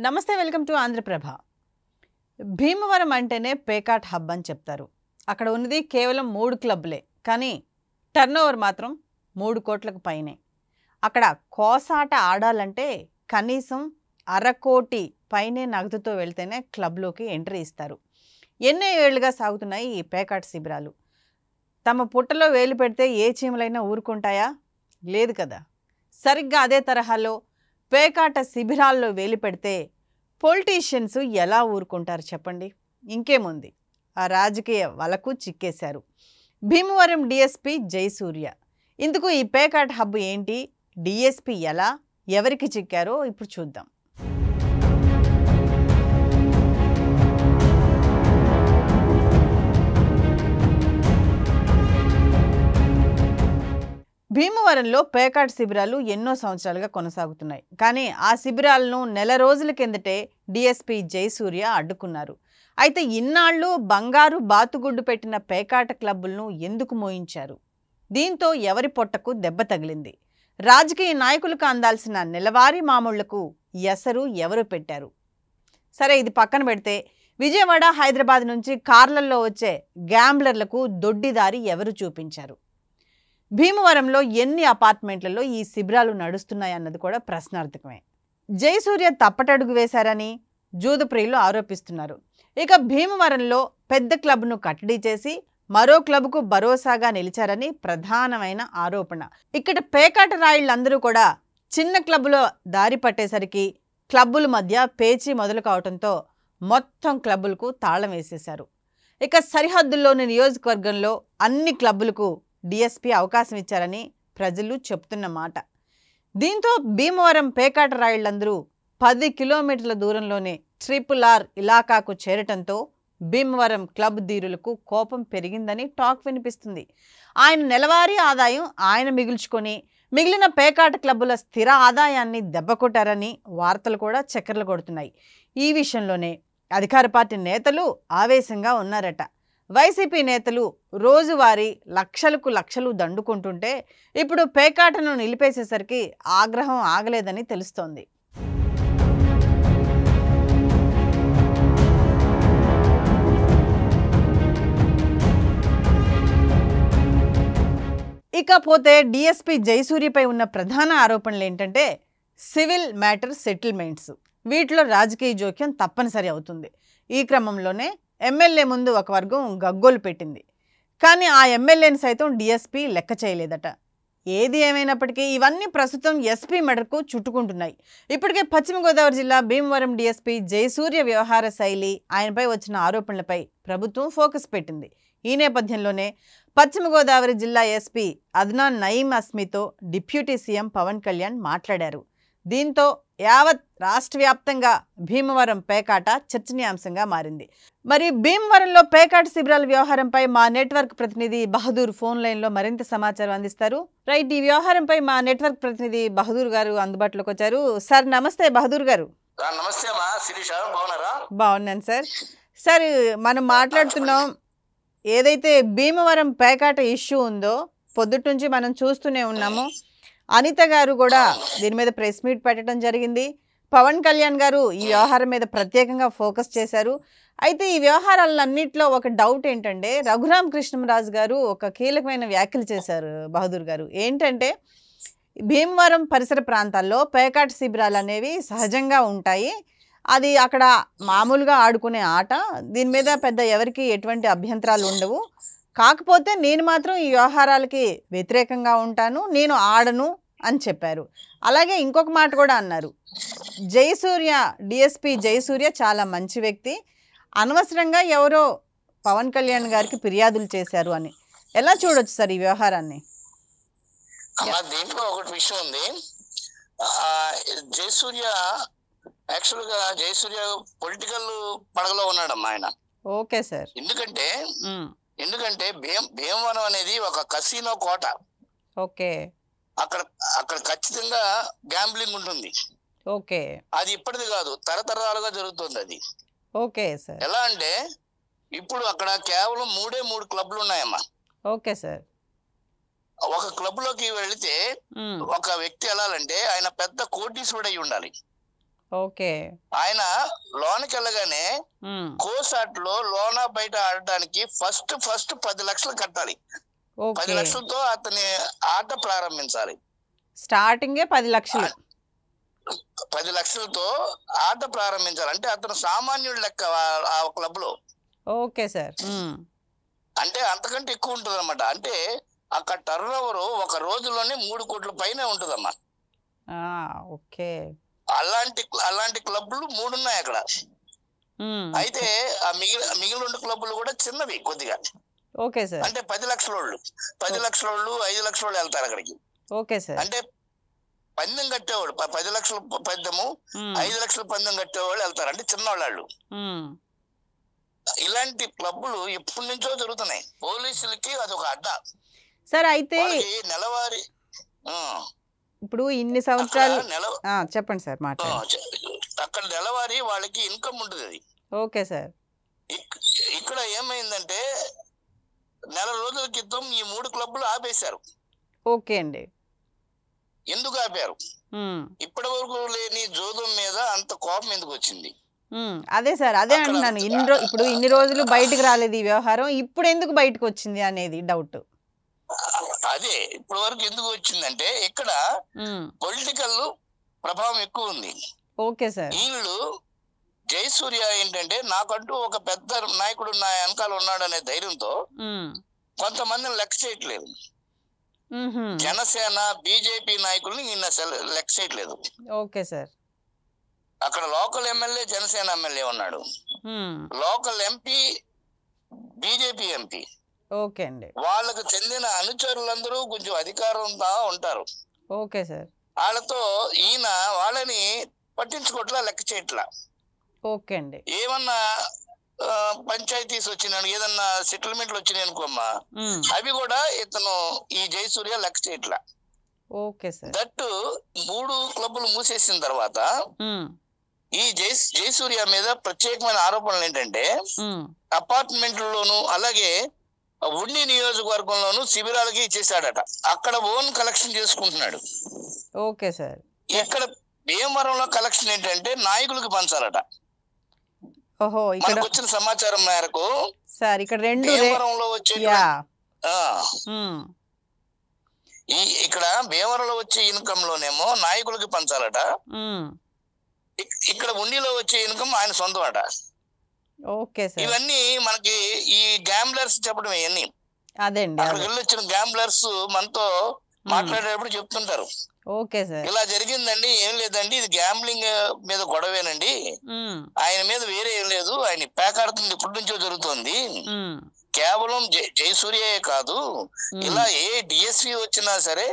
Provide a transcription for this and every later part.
నమస్తే, welcome to Andhraprabha. Bhimavaram అంటేనే పేకాట్ hub అని చెప్తారు. అక్కడ ఉన్నది కేవలం 3 క్లబ్లే, కానీ టర్నోవర్ మాత్రం 3 కోట్లకు పైనే. అక్కడ కోసాట ఆడాలంటే కనీసం 1/2 కోటి పైనే నగదుతో వెళ్తేనే క్లబ్లోకి ఎంట్రీ ఇస్తారు. ఎన్నో ఏళ్లుగా సాగుతున్నాయి ఈ పేకాట్ శిబిరాలు. తమ పుట్టలో వేలు పెడితే ఏ చీమలైనా ఊరుకుంటాయా? లేదు కదా. సరిగ్గా అదే తరహాలో పేకాట శిబిరాల్లో వేలు పెడితే పొలిటీషియన్స్ ఎలా ఊరుకుంటారు చెప్పండి? ఇంకేముంది, ఆ రాజకీయ వలకు చిక్కేశారు. భీమవరం డిఎస్పీ జయసూర్య. ఇందుకు ఈ పేకాట్ హబ్ ఏంటి, డిఎస్పీ ఎలా, ఎవరికి చిక్కారో ఇప్పుడు చూద్దాం. భీమవరంలో పేకాట్ శిబిరాలు ఎన్నో సంవత్సరాలుగా కొనసాగుతున్నాయి. కానీ ఆ శిబిరాలను నెల రోజుల కిందటే డిఎస్పీ జయసూర్య అడ్డుకున్నారు. అయితే ఇన్నాళ్ళు బంగారు బాతుగుడ్డు పెట్టిన పేకాట క్లబ్బులను ఎందుకు మోయించారు? దీంతో ఎవరి పొట్టకు దెబ్బ తగిలింది? రాజకీయ నాయకులకు అందాల్సిన నెలవారీ మామూళ్లకు ఎసరు ఎవరు పెట్టారు? సరే, ఇది పక్కన పెడితే విజయవాడ, హైదరాబాద్ నుంచి కార్లల్లో వచ్చే గ్యాంబ్లర్లకు దొడ్డిదారి ఎవరు చూపించారు? భీమవరంలో ఎన్ని అపార్ట్మెంట్లలో ఈ శిబిరాలు నడుస్తున్నాయన్నది కూడా ప్రశ్నార్థకమే. జయసూర్య తప్పటడుగు వేశారని జూదప్రియులు ఆరోపిస్తున్నారు. ఇక భీమవరంలో పెద్ద క్లబ్ను కట్టడి చేసి మరో క్లబ్కు భరోసాగా నిలిచారని ప్రధానమైన ఆరోపణ. ఇక్కడ పేకాట రాయిళ్ళందరూ కూడా చిన్న క్లబ్లో దారి పట్టేసరికి క్లబ్బుల మధ్య పేచీ మొదలు కావడంతో మొత్తం క్లబ్బులకు తాళం వేసేశారు. ఇక సరిహద్దుల్లోని నియోజకవర్గంలో అన్ని క్లబ్బులకు డిఎస్పీ అవకాశం ఇచ్చారని ప్రజలు చెప్తున్న మాట. దీంతో భీమవరం పేకాట రాయిళ్ళందరూ 10 కిలోమీటర్ల దూరంలోనే RRR ఇలాకాకు చేరటంతో భీమవరం క్లబ్ ధీరులకు కోపం పెరిగిందని టాక్ వినిపిస్తుంది. ఆయన నెలవారీ ఆదాయం ఆయన మిగుల్చుకొని మిగిలిన పేకాట క్లబ్బుల స్థిర ఆదాయాన్ని దెబ్బకొట్టారని వార్తలు కూడా చక్కర్లు కొడుతున్నాయి. ఈ విషయంలోనే అధికార పార్టీ నేతలు ఆవేశంగా ఉన్నారట. వైసీపీ నేతలు రోజువారీ లక్షలకు లక్షలు దండుకుంటుంటే ఇప్పుడు పేకాటను నిలిపేసేసరికి ఆగ్రహం ఆగలేదని తెలుస్తోంది. ఇకపోతే డిఎస్పీ జయసూర్యపై ఉన్న ప్రధాన ఆరోపణలు ఏంటంటే సివిల్ మ్యాటర్ సెటిల్మెంట్స్. వీటిలో రాజకీయ జోక్యం తప్పనిసరి అవుతుంది. ఈ క్రమంలోనే ఎమ్మెల్యే ముందు ఒక వర్గం గగ్గోలు పెట్టింది. కానీ ఆ ఎమ్మెల్యేని సైతం డిఎస్పీ లెక్క చేయలేదట. ఏది ఏమైనప్పటికీ ఇవన్నీ ప్రస్తుతం ఎస్పీ మెడకు చుట్టుకుంటున్నాయి. ఇప్పటికే పశ్చిమ గోదావరి జిల్లా భీమవరం డిఎస్పీ జయసూర్య వ్యవహార శైలి, ఆయనపై వచ్చిన ఆరోపణలపై ప్రభుత్వం ఫోకస్ పెట్టింది. ఈ నేపథ్యంలోనే పశ్చిమ గోదావరి జిల్లా ఎస్పీ అద్నాన్ నయీం అస్మితో డిప్యూటీ సీఎం పవన్ కళ్యాణ్ మాట్లాడారు. దీంతో యావత్ రాష్ట్ర వ్యాప్తంగా భీమవరం పేకాట చర్చనీయాంశంగా మారింది. మరి భీమవరంలో పేకాట శిబిరాల వ్యవహారంపై మా నెట్వర్క్ ప్రతినిధి బహదూర్ ఫోన్ లైన్లో మరింత సమాచారం అందిస్తారు. రైట్, ఈ వ్యవహారంపై మా నెట్వర్క్ ప్రతినిధి బహదూర్ గారు అందుబాటులోకి వచ్చారు. సార్ నమస్తే బహదూర్ గారు. నమస్తే అమ్మా శిరీష, బాగున్నారా? బాగున్నాను సార్. సార్, మనం మాట్లాడుతున్నాం ఏదైతే భీమవరం పేకాట ఇష్యూ ఉందో పొద్దుటి నుంచి మనం చూస్తూనే ఉన్నాము. అనిత గారు కూడా దీని మీద ప్రెస్ మీట్ పెట్టడం జరిగింది. పవన్ కళ్యాణ్ గారు ఈ వ్యవహారం మీద ప్రత్యేకంగా ఫోకస్ చేశారు. అయితే ఈ వ్యవహారాలన్నింటిలో ఒక డౌట్ ఏంటంటే రఘురామ్ కృష్ణరాజు గారు ఒక కీలకమైన వ్యాఖ్యలు చేశారు బహదూర్ గారు. ఏంటంటే భీమవరం పరిసర ప్రాంతాల్లో పేకాట శిబిరాలు అనేవి సహజంగా ఉంటాయి, అది అక్కడ మామూలుగా ఆడుకునే ఆట, దీని మీద పెద్ద ఎవరికి ఎటువంటి అభ్యంతరాలు ఉండవు, కాకపోతే నేను మాత్రం ఈ వ్యవహారాలకి వ్యతిరేకంగా ఉంటాను, నేను ఆడను అని చెప్పారు. అలాగే ఇంకొక మాట కూడా అన్నారు, జయసూర్య డిఎస్పీ జయసూర్య చాలా మంచి వ్యక్తి, అనవసరంగా ఎవరో పవన్ కళ్యాణ్ గారికి ఫిర్యాదులు చేశారు అని. ఎలా చూడొచ్చు సార్ ఈ వ్యవహారాన్ని? దీంట్లో ఒకటి విషయం ఉంది. జయసూర్య యాక్చువల్గా జయసూర్య పొలిటికల్ పడగలో ఉన్నాడమ్మా ఆయన. Okay sir. ఎందుకంటే భీమవరం అనేది ఒక కసినో కోట. ఓకే. అక్కడ ఖచ్చితంగా గ్యాంబ్లింగ్ ఉంటుంది. ఓకే. అది ఇప్పటిది కాదు, తరతరాలుగా జరుగుతుంది అది. Okay sir. ఎలా అంటే ఇప్పుడు అక్కడ కేవలం 3 క్లబ్లు ఉన్నాయమ్మా. Okay sir. ఒక క్లబ్ లోకి వెళితే ఒక వ్యక్తి వెళ్ళాలంటే ఆయన పెద్ద కోటీశ్వరుడు అయి ఉండాలి. ఓకే. ఆయన లోనికి వెళ్ళగానే హ్మ్. కోసాట్లో లోన బయట ఆడడానికి ఫస్ట్ 10 లక్షలు కట్టాలి. 10 ఓకే. లక్షలతో అతని ఆట ప్రారంభించాలి. స్టార్టింగే 10 లక్షలు. 10 లక్షలతో ఆట ప్రారంభించాలి. అంటే అతను సామాన్యుడు లెక్క ఆ క్లబ్ లో. Okay sir. అంటే అంతకంటే ఎక్కువ ఉంటుంది అనమాట. అంటే అక్కడ టర్న్ ఓవర్ ఒక రోజులోనే 3 కోట్ల పైనే ఉంటుందమ్మా. ఓకే. అలాంటి క్లబ్లు 3 ఉన్నాయి అక్కడ. అయితే ఆ మిగిలిన 2 క్లబ్లు కూడా చిన్నవి కొద్దిగా. Okay sir. అంటే 10 లక్షల వాళ్ళు 5 లక్షల వాళ్ళు వెళ్తారు అక్కడికి. Okay sir. అంటే పందెం కట్టేవాడు 10 లక్షల పందెము, 5 లక్షల పందెం కట్టేవాళ్ళు వెళ్తారు. అంటే చిన్నవాళ్ళు. ఇలాంటి క్లబ్బులు ఎప్పటి నుంచో జరుగుతున్నాయి. పోలీసులకి అదొక అడ్డా సార్. అయితే నెలవారీ ఇప్పుడు ఇన్ని సంవత్సరాలు చెప్పండి సార్. అక్కడ నెలవారీ వాళ్ళకి ఇన్కమ్ ఉంటుంది అది. Okay sir. ఇక్కడ ఏమైందంటే నెల రోజుల క్రితం ఈ 3 క్లబ్లు ఆపేశారు. ఓకే అండి. ఎందుకు ఆపారు? ఇప్పటి వరకు లేని జోదం మీద అంత కోపం ఎందుకు వచ్చింది? అదే సార్, అదే అంటున్నాను. ఇప్పుడు ఇన్ని రోజులు బయటకు రాలేదు ఈ వ్యవహారం, ఇప్పుడు ఎందుకు బయటకు వచ్చింది అనేది డౌట్. అదే ఇప్పటి వరకు ఎందుకు వచ్చిందంటే ఇక్కడ పొలిటికల్ ప్రభావం ఎక్కువ ఉంది. Okay sir. వీళ్ళు జయసూర్య ఏంటంటే నాకంటూ ఒక పెద్ద నాయకుడు నా వెనకాల ఉన్నాడు అనే ధైర్యంతో కొంతమందిని లెక్క చేయట్లేదు. జనసేన బీజేపీ నాయకుల్ని ఈయన లెక్క చేయట్లేదు. Okay sir. అక్కడ లోకల్ ఎమ్మెల్యే జనసేన ఎమ్మెల్యే ఉన్నాడు, local MP BJP MP. Okay అండి. వాళ్ళకు చెందిన అనుచరులందరూ కొంచెం అధికారంతో ఉంటారు. Okay sir. వాళ్ళతో ఈయన వాళ్ళని పట్టించుకోవట్లా, లెక్క చేయట్లా. ఓకే అండి. ఏమన్నా పంచాయతీస్ వచ్చినాడు, ఏదన్నా సెటిల్మెంట్లు వచ్చినాయి అనుకోమ్మా, అవి కూడా ఇతను ఈ జయసూర్య లెక్క చేయట్లా. Okay sir. దట్టు 3 క్లబ్బులు మూసేసిన తర్వాత ఈ జయసూర్య మీద ప్రత్యేకమైన ఆరోపణలు ఏంటంటే అపార్ట్మెంట్లలోను అలాగే ఉండి నియోజకవర్గంలోను శిబిరాలకి ఇచ్చేసాడట. అక్కడ ఓన్ కలెక్షన్ చేసుకుంటున్నాడు. Okay sir. ఇక్కడ భీమవరంలో కలెక్షన్ ఏంటంటే నాయకులకు పంచాలట. ఓహో, మనకు వచ్చిన సమాచారం మేరకు సార్ ఇక్కడ భీమవరంలో వచ్చే ఇక్కడ భీమవరంలో వచ్చే ఇన్కమ్ లోనేమో నాయకులకి పంచాలట, ఇక్కడ ఉండిలో వచ్చే ఇన్కమ్ ఆయన సొంతం అట. Okay sir. ఇవన్నీ మనకి ఈ గ్యాంబ్లర్స్ చెప్పడం ఇవన్నీ. అదేండి, అక్కడికి వెళ్ళి వచ్చిన గ్యాంబ్లర్స్ మనతో మాట్లాడేటప్పుడు చెప్తుంటారు. Okay sir. ఇలా జరిగిందండి, ఏం లేదండి, ఇది గ్యాంబ్లింగ్ మీద గొడవేనండి, ఆయన మీద వేరే ఏం లేదు, ఆయన పేకాడుతుంది ఇప్పటి నుంచో జరుగుతోంది, కేవలం జయసూర్యే కాదు, ఇలా ఏ డిఎస్పీ వచ్చినా సరే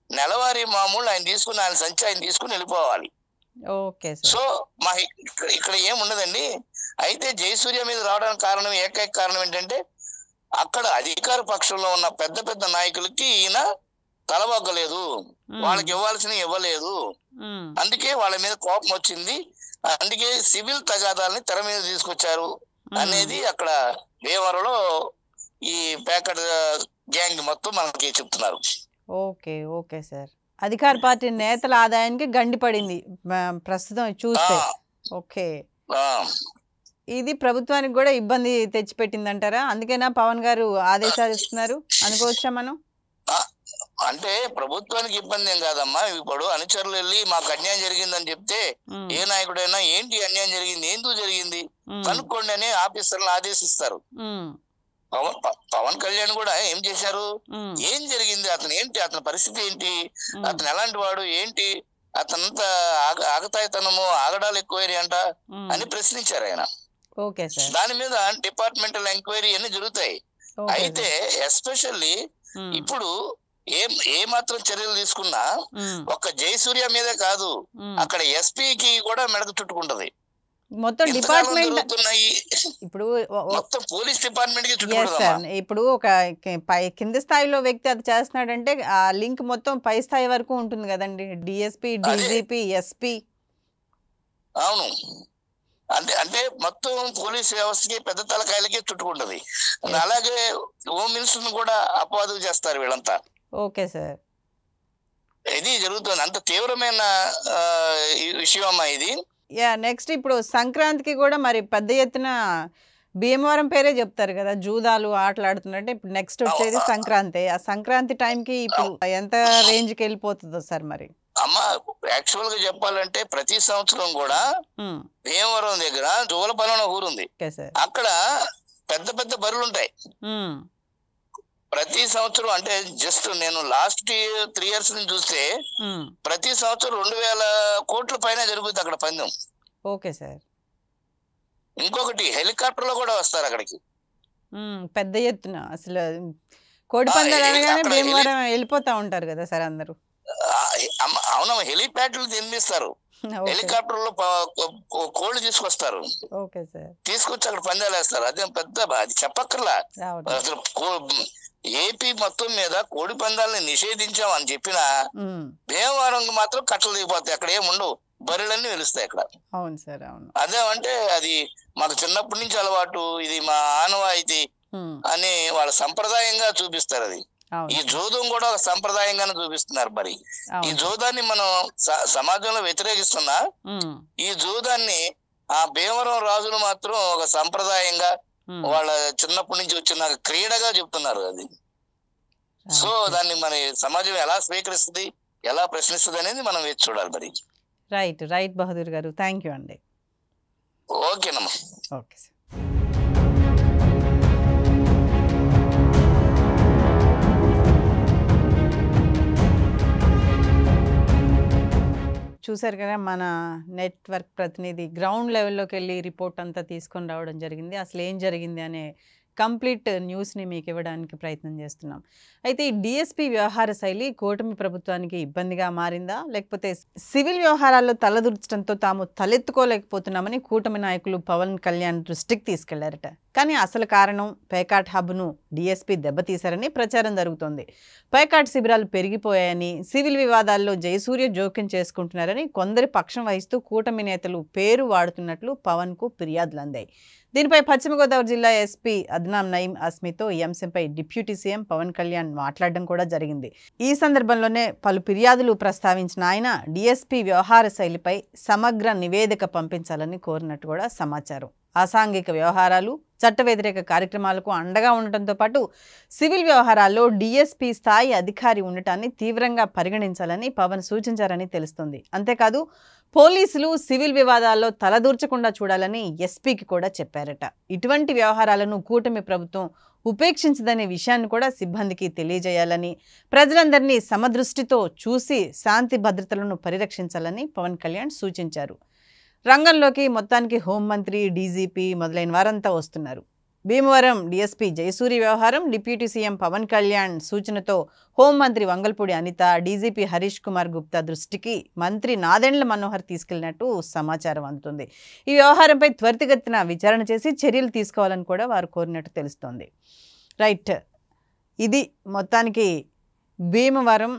నెలవారీ మామూలు ఆయన తీసుకుని ఆయన సంచి ఆయన తీసుకుని వెళ్ళిపోవాలి. సో మా ఇక్కడ ఏం ఉండదండి. అయితే జయసూర్య మీద రావడానికి కారణం ఏకైక కారణం ఏంటంటే అక్కడ అధికార పక్షంలో ఉన్న పెద్ద పెద్ద నాయకులకి ఈయన తలవగ్గలేదు, వాళ్ళకి ఇవ్వాల్సినవి ఇవ్వలేదు, అందుకే వాళ్ళ మీద కోపం వచ్చింది, అందుకే సివిల్ తగాదాలని తెర మీద తీసుకొచ్చారు అనేది అక్కడ భీమవరంలో ఈ ప్యాకెట్ గ్యాంగ్ మొత్తం మనకి చెప్తున్నారు. Okay okay sir. అధికార పార్టీ నేతల ఆదాయానికి గండి పడింది ప్రస్తుతం చూస్తే. ఓకే, ఇది ప్రభుత్వానికి కూడా ఇబ్బంది తెచ్చిపెట్టింది అంటారా? అందుకేనా పవన్ గారు ఆదేశాలు ఇస్తున్నారు అనుకోవచ్చా మనం? అంటే ప్రభుత్వానికి ఇబ్బంది ఏం కాదమ్మా. ఇప్పుడు అనుచరులు వెళ్ళి మాకు అన్యాయం జరిగిందని చెప్తే ఏ నాయకుడైనా ఏంటి అన్యాయం జరిగింది, ఎందుకు జరిగింది కనుక్కోండి అని ఆఫీసర్లను ఆదేశిస్తారు. పవన్ కళ్యాణ్ కూడా ఏం చేశారు, ఏం జరిగింది, అతను ఏంటి, అతని పరిస్థితి ఏంటి, అతను ఎలాంటి వాడు ఏంటి, అతనంతా ఆగతాయితనము ఆగడాలు ఎక్కువైనా అంట అని ప్రశ్నించారు ఆయన. దాని మీద డిపార్ట్మెంటల్ ఎంక్వైరీ అన్ని జరుగుతాయి. అయితే ఎస్పెషల్లీ ఇప్పుడు ఏ మాత్రం చర్యలు తీసుకున్నా ఒక్క జయసూర్య మీదే కాదు, అక్కడ ఎస్పీకి కూడా మెడకు చుట్టుకుంటది. మొత్తం డిపార్ట్మెంట్ ఇప్పుడు మొత్తం పోలీస్ డిపార్ట్మెంట్ కి చుట్టుకుంటది. ఇప్పుడు ఒక కింద స్థాయిలో వ్యక్తి అది చేస్తున్నాడంటే ఆ లింక్ మొత్తం పై స్థాయి వరకు ఉంటుంది కదండి, డిఎస్పీ, డీజీపీ, ఎస్పీ. అవును, అంటే మొత్తం పోలీస్ వ్యవస్థకి పెద్ద తలకాయలకి చుట్టుకుంటది. అలాగే హోమ్ మినిస్టర్ కూడా అపవాదు చేస్తారు వీళ్ళంతా. ఓకే సార్, ఇది జరుగుతుంది. అంత తీవ్రమైన విషయం అమ్మా ఇది. నెక్స్ట్ ఇప్పుడు సంక్రాంతికి కూడా మరి పెద్ద ఎత్తున భీమవరం పేరే చెప్తారు కదా, జూదాలు ఆటలాడుతున్నట్టే. ఇప్పుడు నెక్స్ట్ వచ్చేది సంక్రాంతి. ఆ సంక్రాంతి టైంకి ఇప్పుడు ఎంత రేంజ్కి వెళ్ళిపోతుందో సార్ మరి? అమ్మ యాక్చువల్ గా చెప్పాలంటే ప్రతి సంవత్సరం కూడా భీమవరం దగ్గర జోలపాలెం ఊరుంది, అక్కడ పెద్ద పెద్ద బరులు ఉంటాయి. ప్రతి సంవత్సరం అంటే జస్ట్ నేను లాస్ట్ 3 years నుంచి చూస్తే ప్రతి సంవత్సరం 2000 కోట్ల పైన జరుగుతుంది అక్కడ పందెం. Okay sir. ఇంకొకటి హెలికాప్టర్ లో కూడా వస్తారు అక్కడికి పెద్ద ఎత్తున. అసలు కోడి పందాలు అనగానే భీమవరం వెళ్ళిపోతా ఉంటారు కదా సార్ అందరూ. అవునమ్మా, హెలిప్యాడ్లు నిర్మిస్తారు, హెలికాప్టర్ లో కోళ్ళు తీసుకొస్తారు, తీసుకొచ్చి అక్కడ పందాలు వేస్తారు. అదే పెద్ద, అది చెప్పక్కర్లా. అసలు ఏపీ మొత్తం మీద కోడి పందాలని నిషేధించామని చెప్పినా భీమవరం మాత్రం కట్టలు దిగిపోతాయి, అక్కడ ఏముండవు, బర్రెలన్నీ వెలుస్తాయి అక్కడ. అవును సార్, అవును. అదే అంటే అది మాకు చిన్నప్పటి నుంచి అలవాటు, ఇది మా ఆనవాయితీ అని వాళ్ళ సంప్రదాయంగా చూపిస్తారు. అది ఈ జోదం కూడా ఒక సంప్రదాయంగానే చూపిస్తున్నారు. మరి ఈ జోదాన్ని మనం సమాజంలో వ్యతిరేకిస్తున్నా, ఈ జోదాన్ని ఆ భీమవరం రాజులు మాత్రం ఒక సంప్రదాయంగా వాళ్ళ చిన్నప్పటి నుంచి వచ్చిన క్రీడగా చెప్తున్నారు అది. సో దాన్ని మన సమాజం ఎలా స్వీకరిస్తుంది, ఎలా ప్రశ్నిస్తుంది అనేది మనం వేచి చూడాలి. మరి రైట్ బహదూర్ గారు, థ్యాంక్ యూ అండి. ఓకేనమ్మా. Okay sir. చూసారు కదా, మన నెట్వర్క్ ప్రతినిధి గ్రౌండ్ లెవెల్లోకి వెళ్ళి రిపోర్ట్ అంతా తీసుకొని రావడం జరిగింది. అసలు ఏం జరిగింది అనే కంప్లీట్ న్యూస్ని మీకు ఇవ్వడానికి ప్రయత్నం చేస్తున్నాం. అయితే ఈ డిఎస్పీ వ్యవహార శైలి కూటమి ప్రభుత్వానికి ఇబ్బందిగా మారిందా, లేకపోతే సివిల్ వ్యవహారాల్లో తలదూర్చడంతో తాము తలెత్తుకోలేకపోతున్నామని కూటమి నాయకులు పవన్ కళ్యాణ్ దృష్టికి తీసుకెళ్లారట. కానీ అసలు కారణం పేకాట్ హబ్ను డిఎస్పీ దెబ్బతీశారని ప్రచారం జరుగుతోంది. పేకాట్ శిబిరాలు పెరిగిపోయాయని, సివిల్ వివాదాల్లో జయసూర్య జోక్యం చేసుకుంటున్నారని కొందరి పక్షం వహిస్తూ కూటమి నేతలు పేరు వాడుతున్నట్లు పవన్కు ఫిర్యాదులు అందాయి. దీనిపై పశ్చిమ గోదావరి జిల్లా ఎస్పీ అద్నాం నయీం అస్మితో ఈ అంశంపై డిప్యూటీ సీఎం పవన్ కళ్యాణ్ మాట్లాడడం కూడా జరిగింది. ఈ సందర్భంలోనే పలు ఫిర్యాదులు ప్రస్తావించిన ఆయన డిఎస్పీ వ్యవహార శైలిపై సమగ్ర నివేదిక పంపించాలని కోరినట్టు కూడా సమాచారం. అసాంఘిక వ్యవహారాలు, చట్ట వ్యతిరేక కార్యక్రమాలకు అండగా ఉండటంతో పాటు సివిల్ వ్యవహారాల్లో డిఎస్పీ స్థాయి అధికారి ఉండటాన్ని తీవ్రంగా పరిగణించాలని పవన్ సూచించారని తెలుస్తుంది. అంతేకాదు పోలీసులు సివిల్ వివాదాల్లో తలదూర్చకుండా చూడాలని ఎస్పీకి కూడా చెప్పారట. ఇటువంటి వ్యవహారాలను కూటమి ప్రభుత్వం ఉపేక్షించదనే విషయాన్ని కూడా సిబ్బందికి తెలియజేయాలని, ప్రజలందరినీ సమదృష్టితో చూసి శాంతి భద్రతలను పరిరక్షించాలని పవన్ కళ్యాణ్ సూచించారు. రంగంలోకి మొత్తానికి హోంమంత్రి, డీజీపీ మొదలైన వారంతా వస్తున్నారు. భీమవరం డీఎస్పీ జయసూరి వ్యవహారం డిప్యూటీ సీఎం పవన్ కళ్యాణ్ సూచనతో హోంమంత్రి వంగల్పూడి అనిత, డీజీపీ హరీష్ కుమార్ గుప్తా దృష్టికి మంత్రి నాదెండ్ల మనోహర్ తీసుకెళ్లినట్టు సమాచారం అందుతుంది. ఈ వ్యవహారంపై త్వరితగతిన విచారణ చేసి చర్యలు తీసుకోవాలని కూడా వారు కోరినట్టు తెలుస్తోంది. రైట్, ఇది మొత్తానికి భీమవరం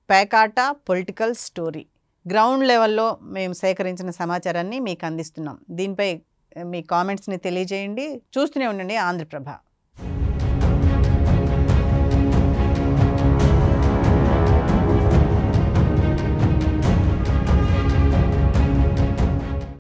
పేకాట పొలిటికల్ స్టోరీ. గ్రౌండ్ లెవెల్లో మేము సేకరించిన సమాచారాన్ని మీకు అందిస్తున్నాం. దీనిపై మీ కామెంట్స్ని తెలియజేయండి. చూస్తూనే ఉండండి ఆంధ్రప్రభ.